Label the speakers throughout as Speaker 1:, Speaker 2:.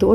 Speaker 1: 2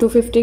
Speaker 1: 250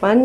Speaker 1: 1